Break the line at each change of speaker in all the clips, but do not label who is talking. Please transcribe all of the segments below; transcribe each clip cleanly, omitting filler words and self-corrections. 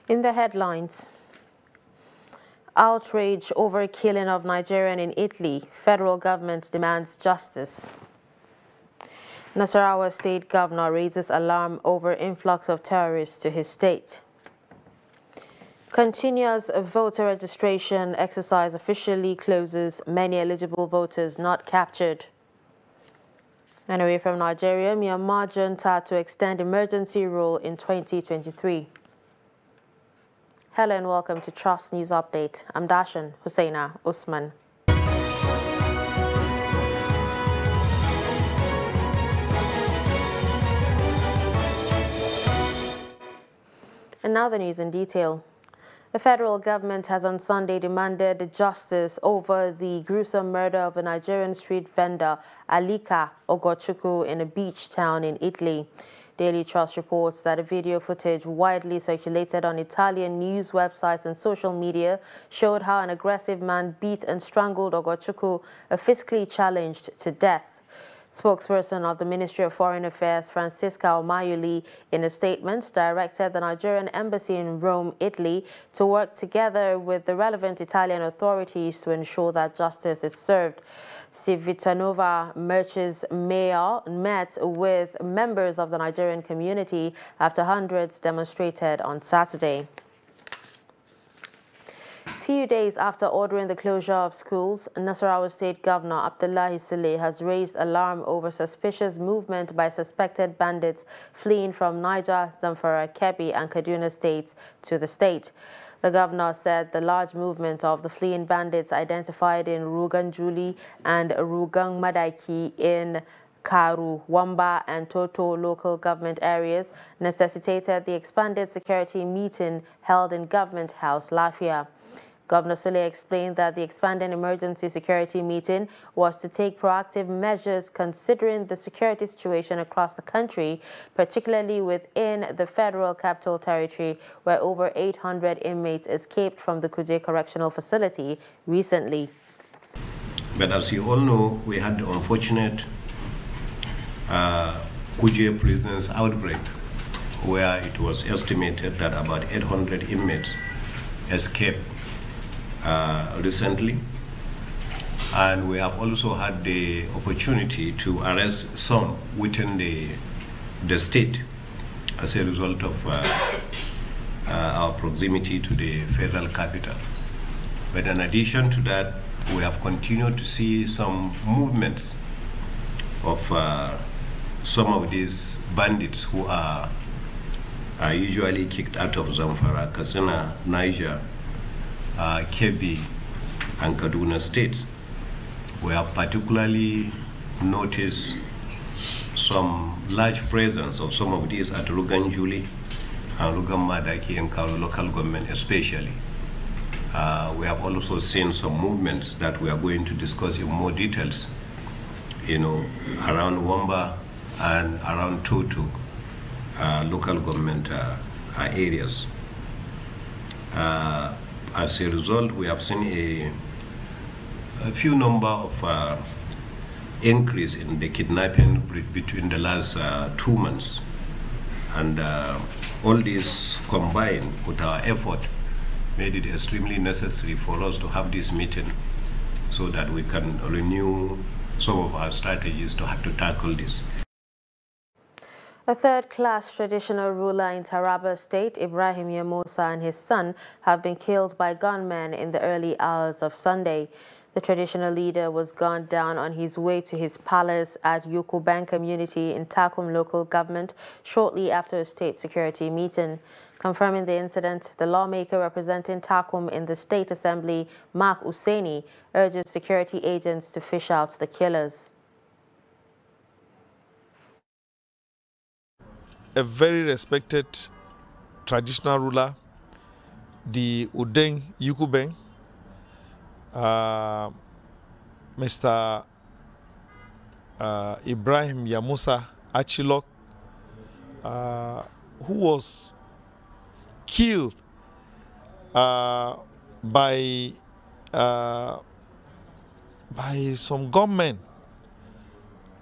In the headlines, outrage over killing of Nigerian in Italy. Federal government demands justice. Nasarawa state governor raises alarm over influx of terrorists to his state. Continuous voter registration exercise officially closes, many eligible voters not captured. And away from Nigeria, Myanmar junta to extend emergency rule in 2023. Hello and welcome to Trust News Update. I'm Dashan Husseina Usman. And now the news in detail. The federal government has on Sunday demanded justice over the gruesome murder of a Nigerian street vendor, Alika Ogochukwu, in a beach town in Italy. Daily Trust reports that a video footage widely circulated on Italian news websites and social media showed how an aggressive man beat and strangled Ogochukwu, a physically challenged, to death. Spokesperson of the Ministry of Foreign Affairs, Francisca Omayuli, in a statement, directed the Nigerian embassy in Rome, Italy, to work together with the relevant Italian authorities to ensure that justice is served. Civitanova Merch's mayor met with members of the Nigerian community after hundreds demonstrated on Saturday. Few days after ordering the closure of schools, Nasarawa State Governor Abdullahi Sule has raised alarm over suspicious movement by suspected bandits fleeing from Niger, Zamfara, Kebbi and Kaduna states to the state. The governor said the large movement of the fleeing bandits identified in Rugan Juli and Rugang Madaki in Karu, Wamba and Toto local government areas necessitated the expanded security meeting held in Government House, Lafia. Governor Sule explained that the expanded emergency security meeting was to take proactive measures considering the security situation across the country, particularly within the Federal Capital Territory, where over 800 inmates escaped from the Kuje Correctional Facility recently.
But as you all know, we had the unfortunate Kuje prisoners outbreak, where it was estimated that about 800 inmates escaped recently, and we have also had the opportunity to arrest some within the state as a result of our proximity to the federal capital. But in addition to that, we have continued to see some movements of some of these bandits who are usually kicked out of Zamfara, Katsina, Niger, Kebbi and Kaduna states. We have particularly noticed some large presence of some of these at Rugan Juli and Rugan Madaki and Karu local government especially. We have also seen some movements that we are going to discuss in more details, around Wamba and around Toto local government areas. As a result, we have seen a few number of increase in the kidnapping between the last 2 months. And all this combined with our effort made it extremely necessary for us to have this meeting so that we can renew some of our strategies to have to tackle this.
A third-class traditional ruler in Taraba State, Ibrahim Yamusa, and his son have been killed by gunmen in the early hours of Sunday. The traditional leader was gunned down on his way to his palace at Yukuban community in Takum local government shortly after a state security meeting. Confirming the incident, the lawmaker representing Takum in the State Assembly, Mark Useni, urges security agents to fish out the killers.
A very respected traditional ruler, the Udeng Yukubeng, Mr. Ibrahim Yamusa Achilok, who was killed by some gunmen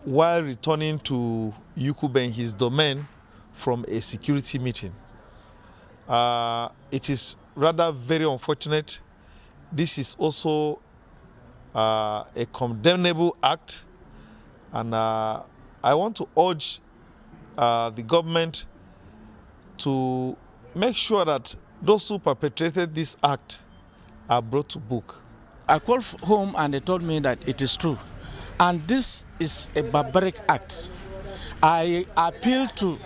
while returning to Yukubeng, his domain, from a security meeting. It is rather very unfortunate. This is also a condemnable act, and I want to urge the government to make sure that those who perpetrated this act are brought to book.
I called home and they told me that it is true. And this is a barbaric act. I appeal to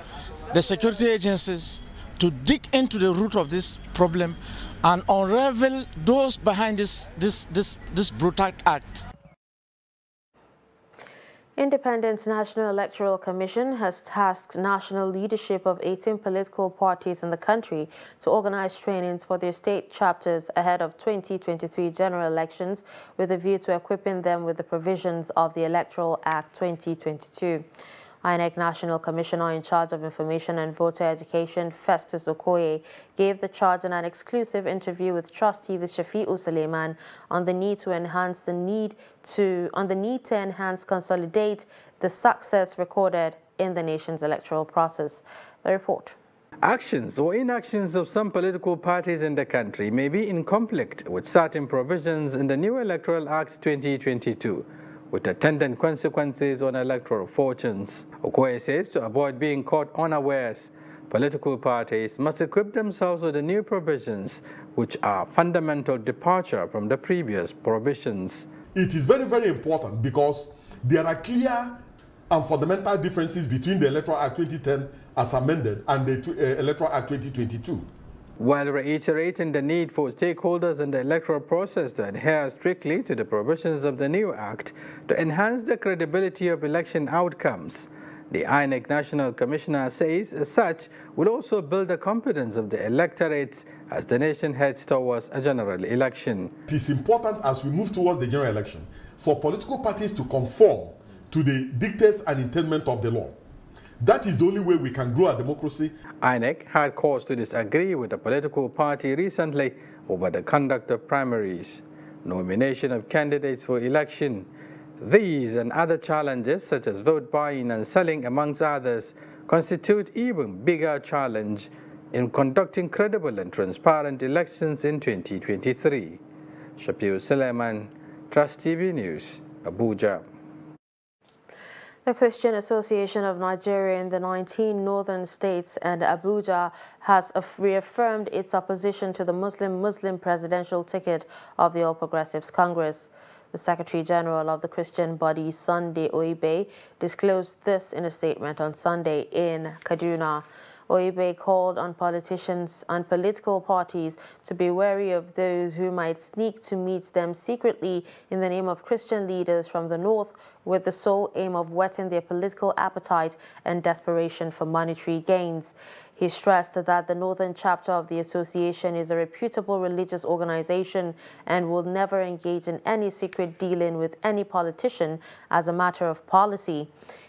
the security agencies to dig into the root of this problem and unravel those behind this brutal act.
Independent National Electoral Commission has tasked national leadership of 18 political parties in the country to organize trainings for their state chapters ahead of 2023 general elections with a view to equipping them with the provisions of the Electoral Act 2022. INEC National Commissioner in charge of Information and Voter Education, Festus Okoye, gave the charge in an exclusive interview with Trust TV's Shafi'u Suleiman on the need to consolidate the success recorded in the nation's electoral process. The report.
Actions or inactions of some political parties in the country may be in conflict with certain provisions in the new Electoral Act 2022. with attendant consequences on electoral fortunes. Okoye says to avoid being caught unawares, political parties must equip themselves with the new provisions, which are fundamental departure from the previous provisions.
It is very, very important because there are clear and fundamental differences between the Electoral Act 2010 as amended and the Electoral Act 2022.
While reiterating the need for stakeholders in the electoral process to adhere strictly to the provisions of the new Act to enhance the credibility of election outcomes, the INEC National Commissioner says as such will also build the confidence of the electorates as the nation heads towards a general election.
It is important as we move towards the general election for political parties to conform to the dictates and intent of the law. That is the only way we can grow our democracy.
INEC had cause to disagree with a political party recently over the conduct of primaries, nomination of candidates for election. These and other challenges, such as vote buying and selling, amongst others, constitute even bigger challenge in conducting credible and transparent elections in 2023. Shafi'u Suleiman, Trust TV News, Abuja.
The Christian Association of Nigeria in the 19 northern states and Abuja has reaffirmed its opposition to the Muslim presidential ticket of the All Progressives Congress. The Secretary General of the Christian body, Sunday Oibe, disclosed this in a statement on Sunday in Kaduna. Oibe called on politicians and political parties to be wary of those who might sneak to meet them secretly in the name of Christian leaders from the north with the sole aim of whetting their political appetite and desperation for monetary gains. He stressed that the northern chapter of the association is a reputable religious organization and will never engage in any secret dealing with any politician as a matter of policy.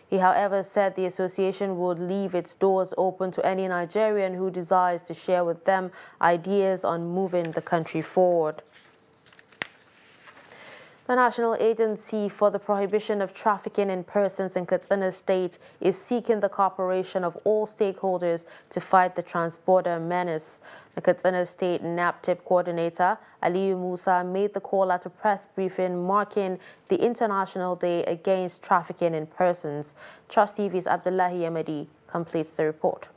He, however, said the association would leave its doors open to any Nigerian who desires to share with them ideas on moving the country forward. The National Agency for the Prohibition of Trafficking in Persons in Katsina State is seeking the cooperation of all stakeholders to fight the transborder menace. The Katsina State NAPTIP coordinator, Aliyu Musa, made the call at a press briefing marking the International Day Against Trafficking in Persons. Trust TV's Abdullahi Yamadi completes the report.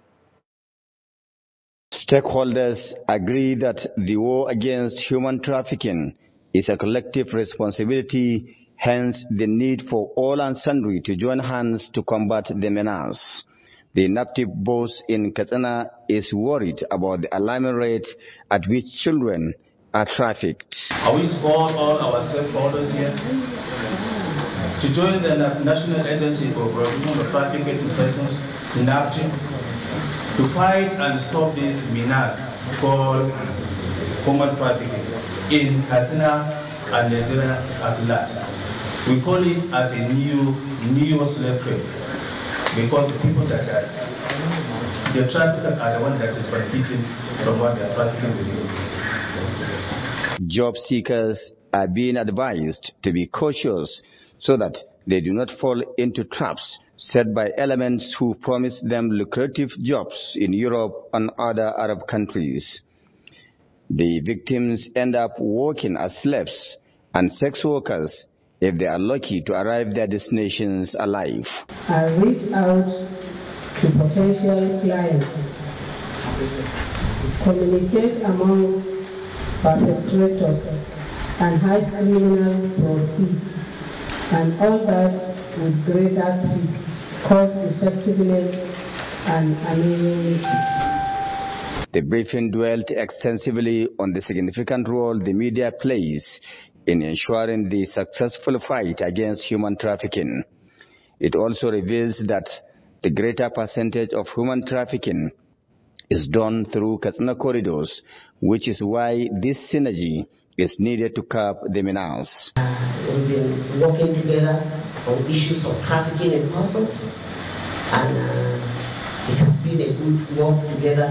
Stakeholders agree that the war against human trafficking is a collective responsibility, hence the need for all and sundry to join hands to combat the menace. The NAPTIP boss in Katsina is worried about the alarming rate at which children are trafficked.
I wish to call all our stakeholders here to join the National Agency for Prohibition of Trafficking in Persons, NAPTIP, to fight and stop this menace called human trafficking in Katsina and Nigeria at large. We call it as a new slave trade because the people that are the traffickers are the ones that is benefiting from what they are trafficking with.
Job seekers are being advised to be cautious so that they do not fall into traps set by elements who promise them lucrative jobs in Europe and other Arab countries. The victims end up working as slaves and sex workers if they are lucky to arrive their destinations alive.
I reach out to potential clients, communicate among perpetrators, and hide criminal proceeds, and all that with greater speed, cost effectiveness, and anonymity.
The briefing dwelt extensively on the significant role the media plays in ensuring the successful fight against human trafficking. It also reveals that the greater percentage of human trafficking is done through Katsina corridors, which is why this synergy is needed to curb the menace.
We've been working together on issues of trafficking in persons, and it has been a good work together,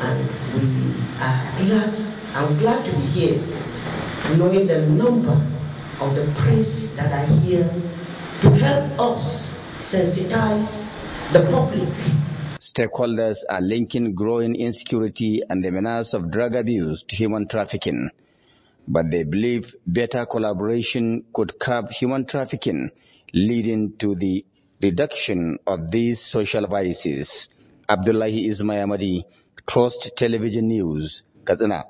and we are glad. I'm glad to be here, knowing the number of the press that are here to help us sensitize the public.
Stakeholders are linking growing insecurity and the menace of drug abuse to human trafficking, but they believe better collaboration could curb human trafficking, leading to the reduction of these social vices. Abdullahi Ismayamadi, Trust Television News, Katsina.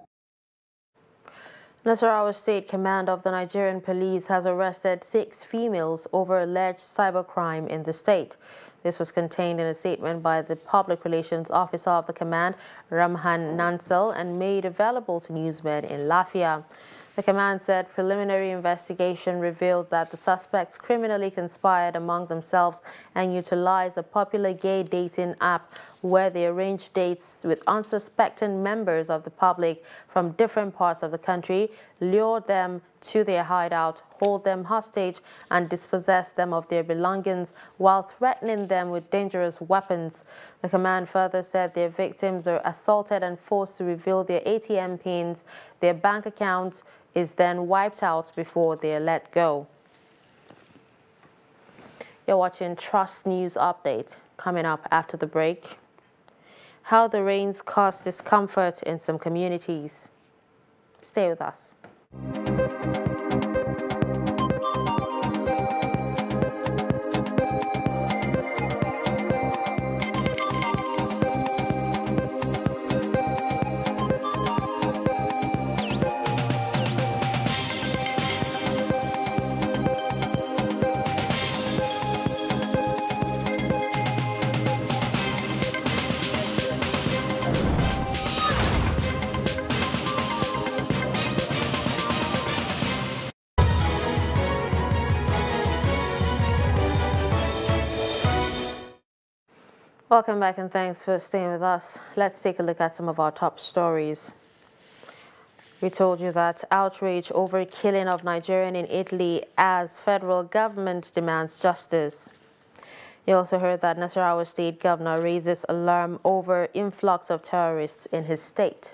Nasarawa State Command of the Nigerian Police has arrested 6 females over alleged cybercrime in the state. This was contained in a statement by the Public Relations Officer of the command, Ramhan Nansel, and made available to newsmen in Lafia. The command said preliminary investigation revealed that the suspects criminally conspired among themselves and utilized a popular gay dating app where they arranged dates with unsuspecting members of the public from different parts of the country, lured them to their hideout, hold them hostage, and dispossess them of their belongings while threatening them with dangerous weapons. The command further said their victims are assaulted and forced to reveal their ATM pins. Their bank accounts is then wiped out before they are let go. You're watching Trust News Update. Coming up after the break, how the rains caused discomfort in some communities. Stay with us. Welcome back and thanks for staying with us. Let's take a look at some of our top stories. We told you that outrage over killing of Nigerian in Italy as federal government demands justice. You also heard that Nasarawa State Governor raises alarm over influx of terrorists in his state.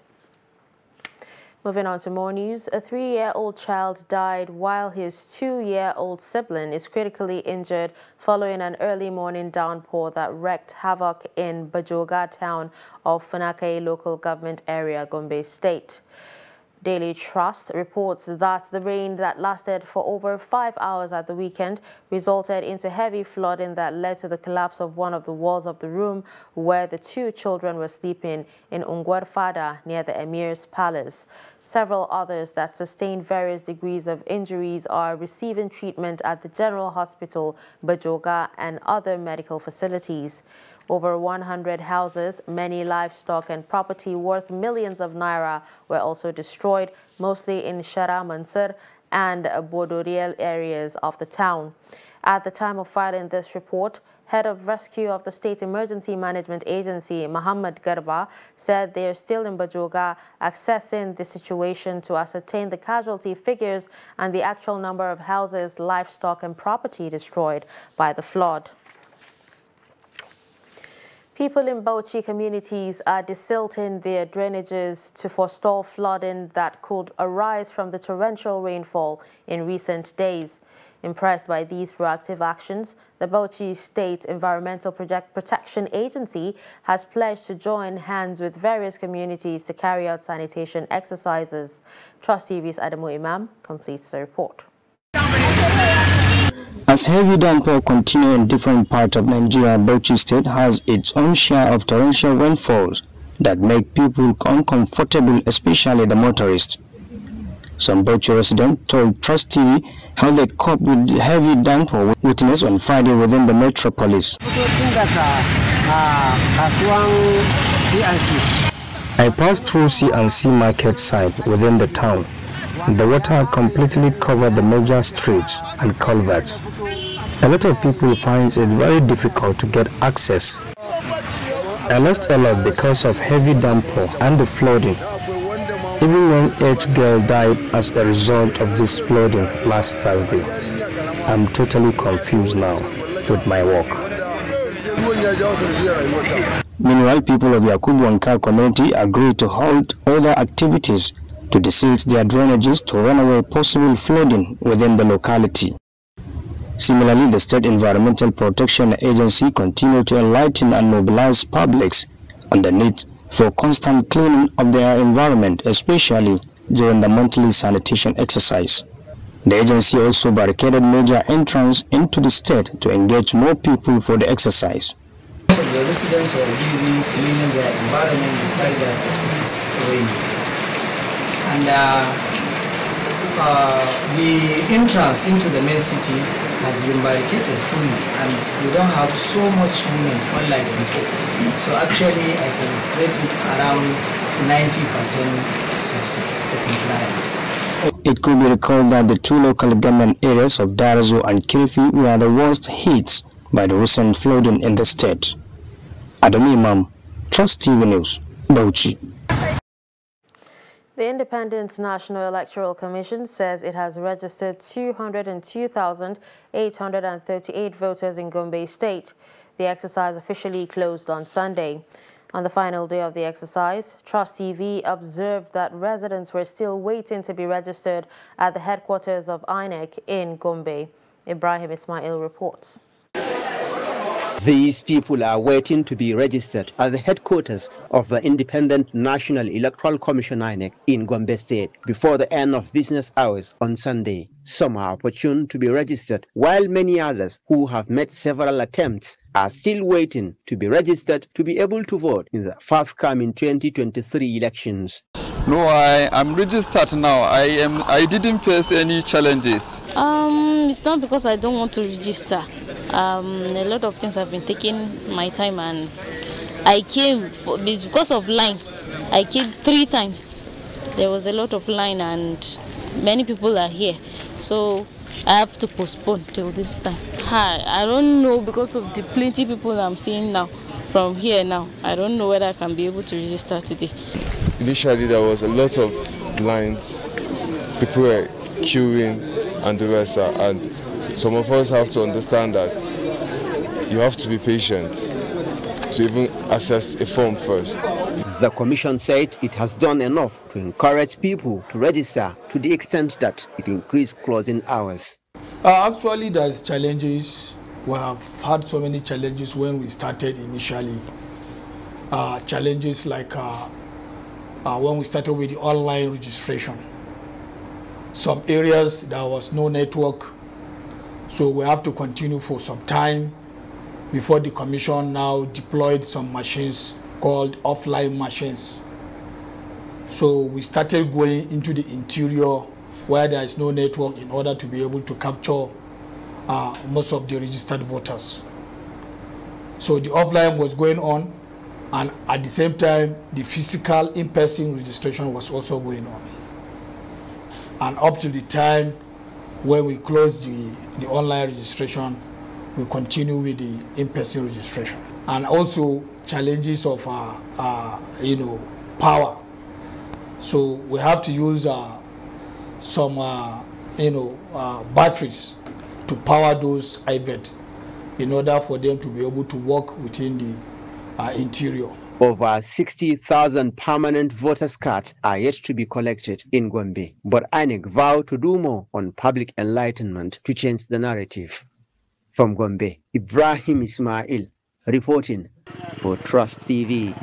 Moving on to more news, a 3-year-old child died while his 2-year-old sibling is critically injured following an early morning downpour that wreaked havoc in Bajoga town of Funakayi local government area, Gombe State. Daily Trust reports that the rain that lasted for over 5 hours at the weekend resulted into heavy flooding that led to the collapse of one of the walls of the room where the 2 children were sleeping in Ungwarfada near the Emir's palace. Several others that sustained various degrees of injuries are receiving treatment at the General Hospital, Bajoga, and other medical facilities. Over 100 houses, many livestock and property worth millions of naira were also destroyed, mostly in Shara Mansur and Bodoriel areas of the town. At the time of filing this report, Head of Rescue of the State Emergency Management Agency, Muhammad Garba, said they are still in Bajoga assessing the situation to ascertain the casualty figures and the actual number of houses, livestock and property destroyed by the flood. People in Bauchi communities are desilting their drainages to forestall flooding that could arise from the torrential rainfall in recent days. Impressed by these proactive actions, the Bauchi State Environmental Protection Agency has pledged to join hands with various communities to carry out sanitation exercises. Trust TV's Adamu Imam completes the report.
As heavy downpour continue in different parts of Nigeria, Bauchi State has its own share of torrential rainfalls that make people uncomfortable, especially the motorists. Some Bauchi residents told Trust TV how they cope with the heavy downpour witnessed on Friday within the metropolis. I passed through C&C market site within the town. The water completely covered the major streets and culverts. A lot of people find it very difficult to get access. I lost a lot because of heavy downpour and the flooding. Even one age girl died as a result of this flooding last Thursday. I'm totally confused now with my work. Meanwhile, people of Yakubu Anka community agreed to halt other activities to desilt their drainages to run away possible flooding within the locality. Similarly, the State Environmental Protection Agency continued to enlighten and mobilize publics on the need for constant cleaning of their environment, especially during the monthly sanitation exercise. The agency also barricaded major entrance into the state to engage more people for the exercise.
Most of the residents were busy cleaning their environment despite that it is raining. And the entrance into the main city has been barricaded fully, and we don't have so much movement unlike before. So actually I can rate it around 90% success, the compliance.
It could be recalled that the two local government areas of Darazo and Kirifi were the worst hit by the recent flooding in the state. Adam Imam, Trust TV News, Bauchi.
The Independent National Electoral Commission says it has registered 202,838 voters in Gombe State. The exercise officially closed on Sunday. On the final day of the exercise, Trust TV observed that residents were still waiting to be registered at the headquarters of INEC in Gombe. Ibrahim Ismail reports.
These people are waiting to be registered at the headquarters of the Independent National Electoral Commission INEC in Gombe State before the end of business hours on Sunday. Some are opportune to be registered, while many others who have made several attempts are still waiting to be registered to be able to vote in the forthcoming 2023 elections.
No, I am registered now. I didn't face any challenges.
It's not because I don't want to register. A lot of things have been taking my time, and I came it's because of line. I came 3 times. There was a lot of line and many people are here, so I have to postpone till this time. I don't know, because of the plenty people I'm seeing now from here now. I don't know whether I can be able to register today.
Initially there was a lot of lines, people were queuing and the rest, and some of us have to understand that you have to be patient to even access a form first.
The commission said it has done enough to encourage people to register to the extent that it increased closing hours.
Actually, there's challenges. We have had so many challenges when we started initially. Challenges like when we started with the online registration. Some areas there was no network, so we have to continue for some time before the commission now deployed some machines called offline machines. So we started going into the interior where there is no network in order to be able to capture most of the registered voters. So the offline was going on, and at the same time the physical in-person registration was also going on. And up to the time when we closed the online registration, we continue with the in-person registration. And also challenges of power. So we have to use some batteries to power those IVET in order for them to be able to work within the interior.
Over 60,000 permanent voters' cards are yet to be collected in Gombe, but INEC vow to do more on public enlightenment to change the narrative. From Gombe, Ibrahim Ismail reporting for Trust TV.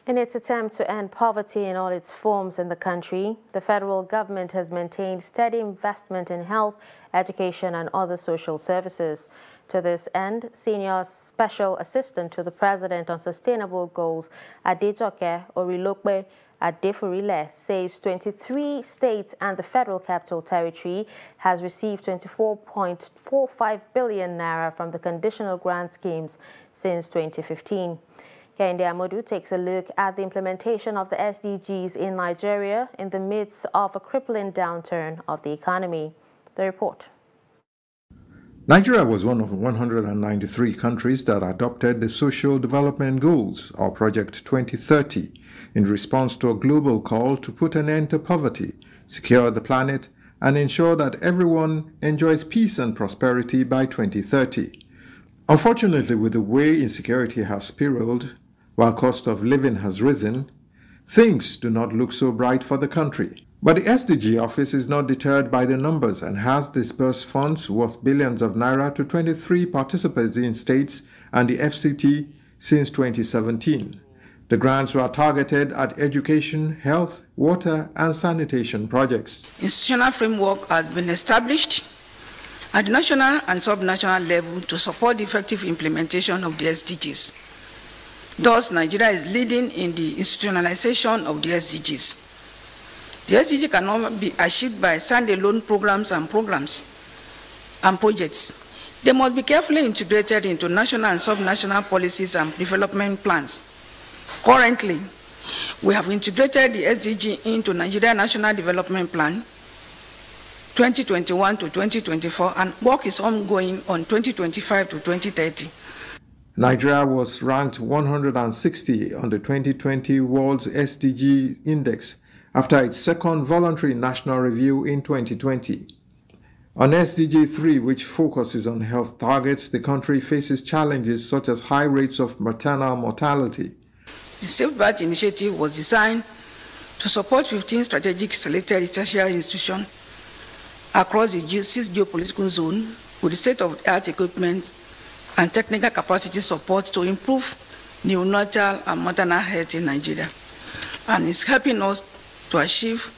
In its attempt to end poverty in all its forms in the country, the federal government has maintained steady investment in health, education, and other social services. To this end, Senior Special Assistant to the President on Sustainable Goals, Adejoke Orilokpe Adefurile, says 23 states and the Federal Capital Territory has received 24.45 billion naira from the conditional grant schemes since 2015. Kehinde Amodu takes a look at the implementation of the SDGs in Nigeria in the midst of a crippling downturn of the economy. The report.
Nigeria was one of 193 countries that adopted the Social Development Goals, or Project 2030, in response to a global call to put an end to poverty, secure the planet, and ensure that everyone enjoys peace and prosperity by 2030. Unfortunately, with the way insecurity has spiraled, while cost of living has risen, things do not look so bright for the country. But the SDG office is not deterred by the numbers and has disbursed funds worth billions of naira to 23 participating states and the FCT since 2017. The grants were targeted at education, health, water, and sanitation projects.
Institutional framework has been established at the national and sub-national level to support the effective implementation of the SDGs. Thus, Nigeria is leading in the institutionalization of the SDGs. The SDG cannot be achieved by standalone programs and projects. They must be carefully integrated into national and sub-national policies and development plans. Currently, we have integrated the SDG into Nigeria National Development Plan 2021 to 2024, and work is ongoing on 2025 to 2030.
Nigeria was ranked 160 on the 2020 World's SDG Index after its second voluntary national review in 2020. On SDG 3, which focuses on health targets, the country faces challenges such as high rates of maternal mortality.
The Safe Birth Initiative was designed to support 15 strategic selected tertiary institutions across the 6 geopolitical zone with the state-of-the-art equipment and technical capacity support to improve neonatal and maternal health in Nigeria. And it's helping us to achieve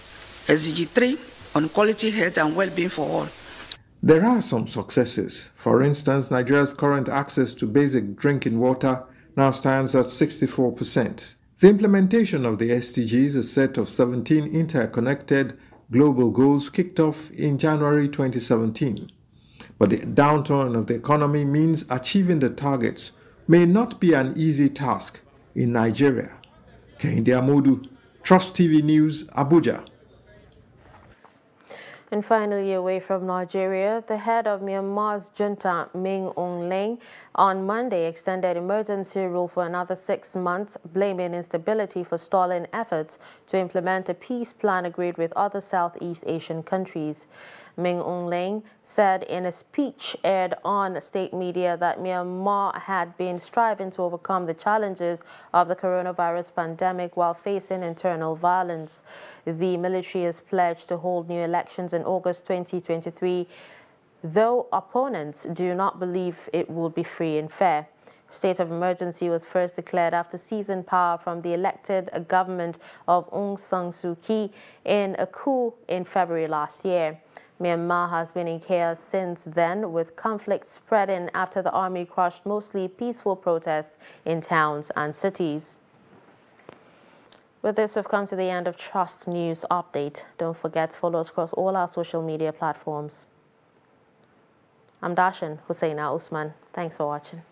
SDG 3 on quality health and well-being for all.
There are some successes. For instance, Nigeria's current access to basic drinking water now stands at 64%. The implementation of the SDGs, a set of 17 interconnected global goals, kicked off in January 2017. But the downturn of the economy means achieving the targets may not be an easy task in Nigeria. Kehinde Amodu, Trust TV News, Abuja.
And finally, away from Nigeria, the head of Myanmar's junta, Min Aung Hlaing, on Monday extended emergency rule for another 6 months, blaming instability for stalling efforts to implement a peace plan agreed with other Southeast Asian countries. Min Aung Hlaing said in a speech aired on state media that Myanmar had been striving to overcome the challenges of the coronavirus pandemic while facing internal violence. The military has pledged to hold new elections in August 2023, though opponents do not believe it will be free and fair. State of emergency was first declared after seizing power from the elected government of Aung San Suu Kyi in a coup in February last year. Myanmar has been in chaos since then, with conflict spreading after the army crushed mostly peaceful protests in towns and cities. With this, we've come to the end of Trust News Update. Don't forget to follow us across all our social media platforms. I'm Darshan Hussaina Usman. Thanks for watching.